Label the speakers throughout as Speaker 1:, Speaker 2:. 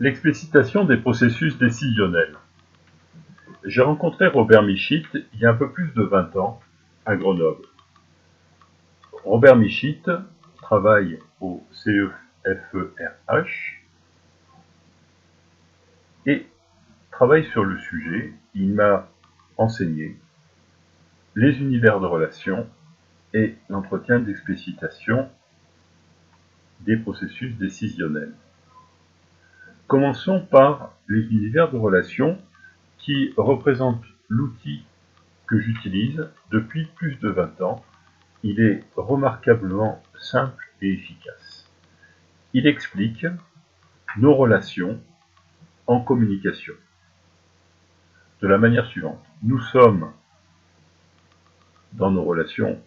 Speaker 1: L'explicitation des processus décisionnels. J'ai rencontré Robert Michit il y a un peu plus de 20 ans à Grenoble. Robert Michit travaille au CEFERH et travaille sur le sujet. Il m'a enseigné les univers de relations et l'entretien d'explicitation des processus décisionnels. Commençons par les univers de relations qui représentent l'outil que j'utilise depuis plus de 20 ans. Il est remarquablement simple et efficace. Il explique nos relations en communication de la manière suivante. Nous sommes dans nos relations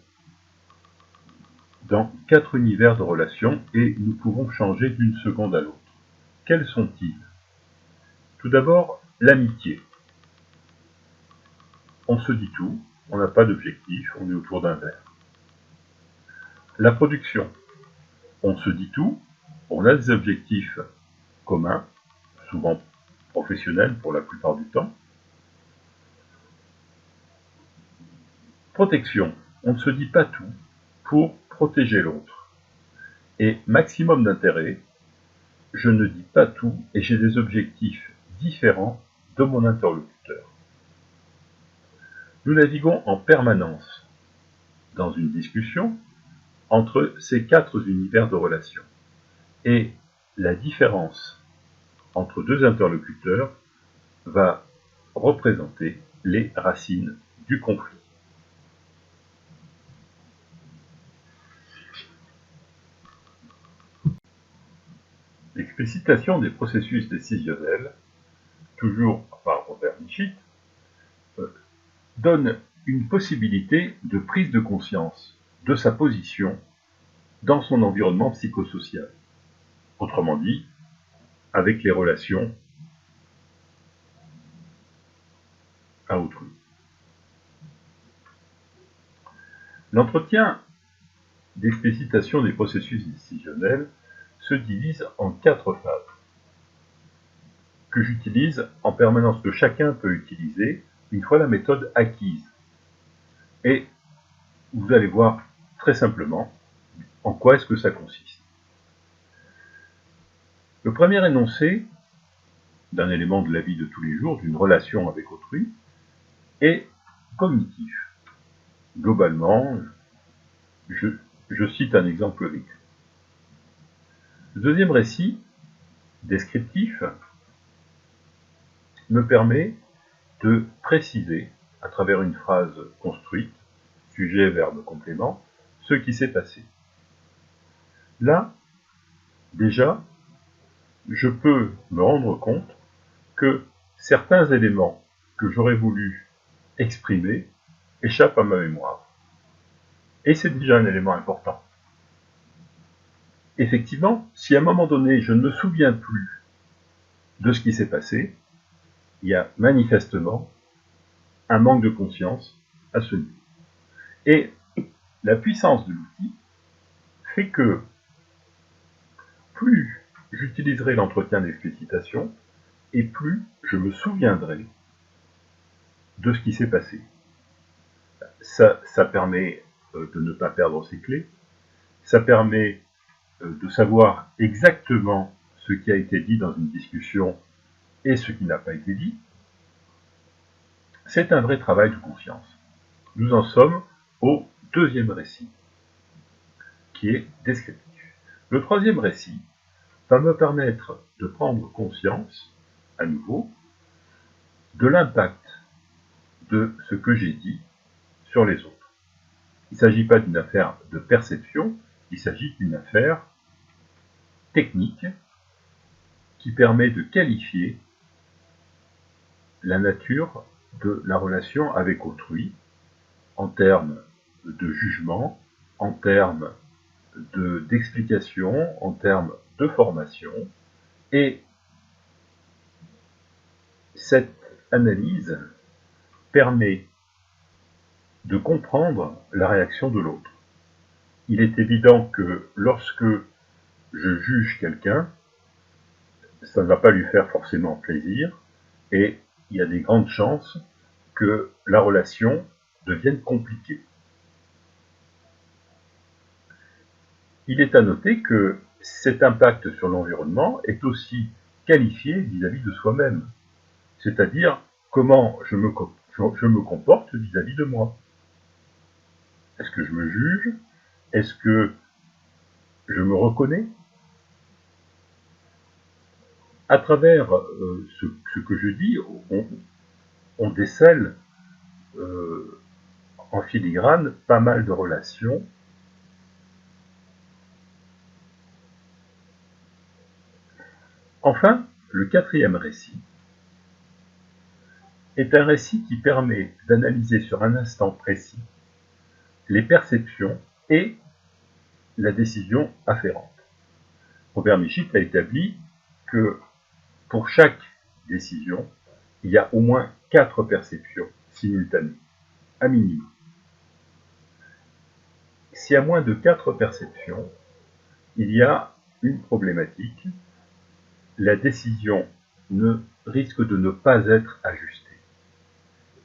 Speaker 1: dans 4 univers de relations et nous pouvons changer d'une seconde à l'autre. Quels sont-ils? Tout d'abord, l'amitié. On se dit tout, on n'a pas d'objectif, on est autour d'un verre. La production. On se dit tout, on a des objectifs communs, souvent professionnels pour la plupart du temps. Protection. On ne se dit pas tout pour protéger l'autre. Et maximum d'intérêt, je ne dis pas tout et j'ai des objectifs différents de mon interlocuteur. Nous naviguons en permanence dans une discussion entre ces 4 univers de relations. Et la différence entre 2 interlocuteurs va représenter les racines du conflit. L'explicitation des processus décisionnels, toujours par Robert Michit, donne une possibilité de prise de conscience de sa position dans son environnement psychosocial. Autrement dit, avec les relations à autrui. L'entretien d'explicitation des processus décisionnels se divise en 4 phases que j'utilise en permanence, que chacun peut utiliser une fois la méthode acquise. Et vous allez voir très simplement en quoi est-ce que ça consiste. Le premier énoncé d'un élément de la vie de tous les jours, d'une relation avec autrui, est cognitif. Globalement, je cite un exemple vécu. Le deuxième récit, descriptif, me permet de préciser, à travers une phrase construite, sujet, verbe, complément, ce qui s'est passé. Là, déjà, je peux me rendre compte que certains éléments que j'aurais voulu exprimer échappent à ma mémoire. Et c'est déjà un élément important. Effectivement, si à un moment donné, je ne me souviens plus de ce qui s'est passé, il y a manifestement un manque de conscience à ce niveau. Et la puissance de l'outil fait que plus j'utiliserai l'entretien d'explicitation, et plus je me souviendrai de ce qui s'est passé. Ça permet de ne pas perdre ses clés, ça permet de savoir exactement ce qui a été dit dans une discussion et ce qui n'a pas été dit. C'est un vrai travail de conscience. Nous en sommes au deuxième récit, qui est descriptif. Le troisième récit va me permettre de prendre conscience, à nouveau, de l'impact de ce que j'ai dit sur les autres. Il ne s'agit pas d'une affaire de perception, il s'agit d'une affaire technique qui permet de qualifier la nature de la relation avec autrui en termes de jugement, en termes d'explication, en termes de formation. Et cette analyse permet de comprendre la réaction de l'autre. Il est évident que lorsque je juge quelqu'un, ça ne va pas lui faire forcément plaisir, et il y a des grandes chances que la relation devienne compliquée. Il est à noter que cet impact sur l'environnement est aussi qualifié vis-à-vis de soi-même, c'est-à-dire comment je me comporte vis-à-vis de moi. Est-ce que je me juge? Est-ce que je me reconnais? À travers ce que je dis, on décèle en filigrane pas mal de relations. Enfin, le quatrième récit est un récit qui permet d'analyser sur un instant précis les perceptions et la décision afférente. Robert Michit a établi que pour chaque décision, il y a au moins 4 perceptions simultanées, à minima. Si à moins de 4 perceptions, il y a une problématique, la décision risque de ne pas être ajustée.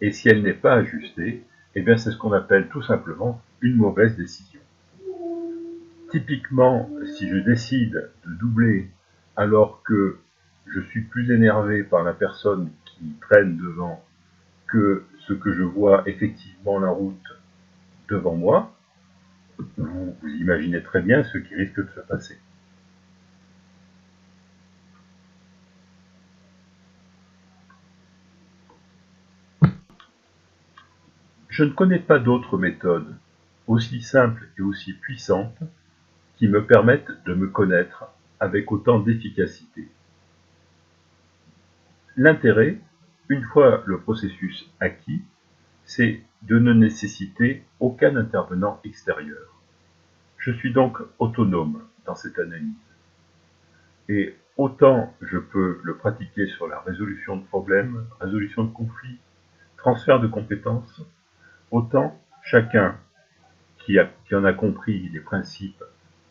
Speaker 1: Et si elle n'est pas ajustée, eh bien c'est ce qu'on appelle tout simplement une mauvaise décision. Typiquement, si je décide de doubler alors que je suis plus énervé par la personne qui traîne devant que ce que je vois effectivement la route devant moi, vous imaginez très bien ce qui risque de se passer. Je ne connais pas d'autres méthodes aussi simples et aussi puissantes qui me permettent de me connaître avec autant d'efficacité. L'intérêt, une fois le processus acquis, c'est de ne nécessiter aucun intervenant extérieur. Je suis donc autonome dans cette analyse. Et autant je peux le pratiquer sur la résolution de problèmes, résolution de conflits, transfert de compétences, autant chacun qui en a compris les principes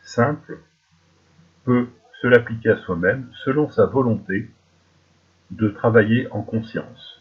Speaker 1: simples peut se l'appliquer à soi-même selon sa volonté de travailler en conscience.